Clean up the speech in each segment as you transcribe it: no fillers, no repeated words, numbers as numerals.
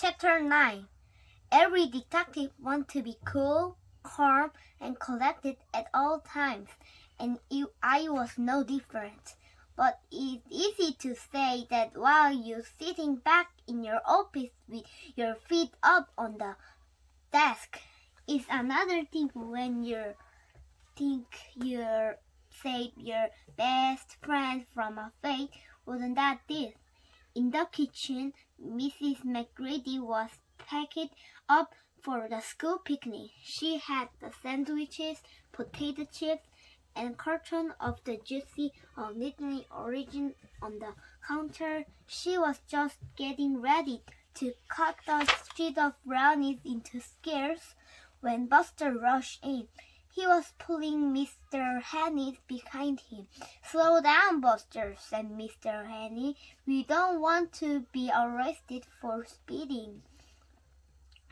Chapter 9. Every detective wants to be cool, calm, and collected at all times, and I was no different. But it's easy to say that while you're sitting back in your office with your feet up on the desk. It's another thing when you think you're saved your best friend from a fate. Wasn't that this? In the kitchen, Mrs. McGrady was packed up for the school picnic. She had the sandwiches, potato chips, and carton of the juicy Little Origin on the counter. She was just getting ready to cut the sheet of brownies into squares when Buster rushed in. He was pulling Mr. Henny behind him. "Slow down, Buster," said Mr. Henny. "We don't want to be arrested for speeding."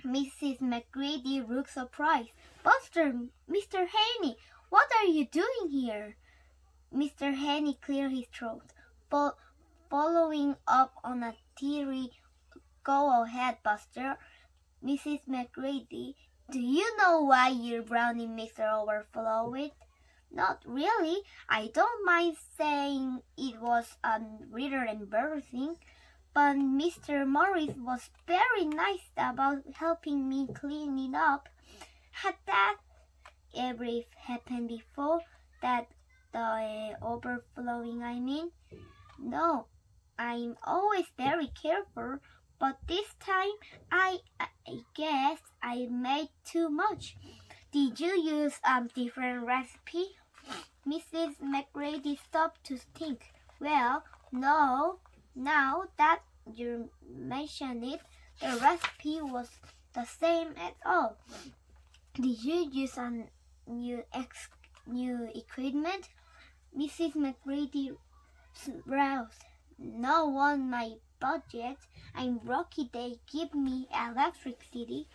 Mrs. McGrady looked surprised. "Buster, Mr. Henny, what are you doing here?" Mr. Henny cleared his throat, following up on a theory. "Go ahead, Buster." "Mrs. McGrady, do you know why your brownie mixer overflowed?" "Not really. I don't mind saying it was a little embarrassing, but Mr. Morris was very nice about helping me clean it up." "Had that ever happened before? That the overflowing, I mean?" "No, I'm always very careful, but this time I guess I made too much." "Did you use a different recipe?" Mrs. McGrady stopped to think. "Well, no. Now that you mention it, the recipe was the same at all." "Did you use a new equipment?" Mrs. McGrady roused. "No on my budget. I'm lucky they give me electricity."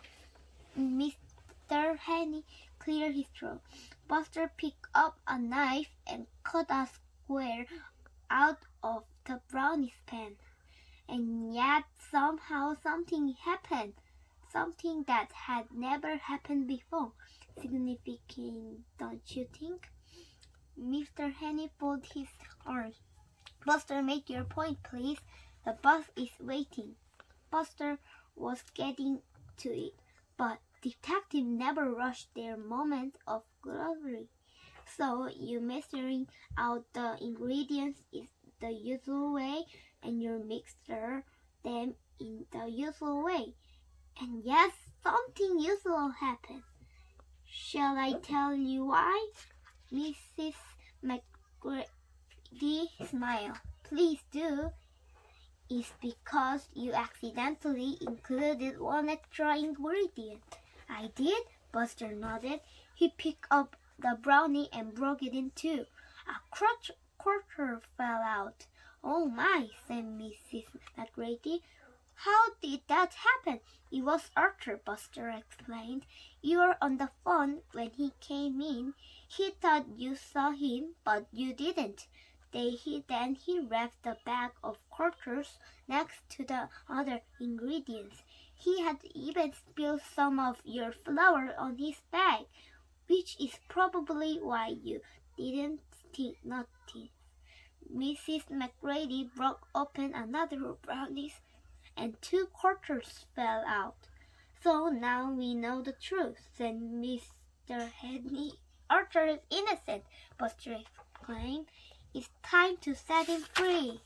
Mr. Henny cleared his throat. Buster picked up a knife and cut a square out of the brownie's pan. And yet somehow something happened. Something that had never happened before. Significant, don't you think? Mr. Henny folded his arms. "Buster, make your point, please. The bus is waiting." Buster was getting to it, but detectives never rush their moments of glory. "So you measuring out the ingredients is the usual way, and you mixture them in the usual way." "And yes, something usual happened." "Shall I tell you why?" Mrs. McGrady smiled. "Please do." "It's because you accidentally included one extra ingredient." "I did?" Buster nodded. He picked up the brownie and broke it in two. A quarter fell out. "Oh my," said Mrs. McGrady. "How did that happen?" "It was Arthur," Buster explained. "You were on the phone when he came in. He thought you saw him, but you didn't. Then he left the bag of quarters next to the other ingredients. He had even spilled some of your flour on his bag, which is probably why you didn't notice." Mrs. McGrady broke open another brownies, and two quarters fell out. "So now we know the truth," said Mr. Henny. "Arthur is innocent," Buster exclaimed. "It's time to set him free."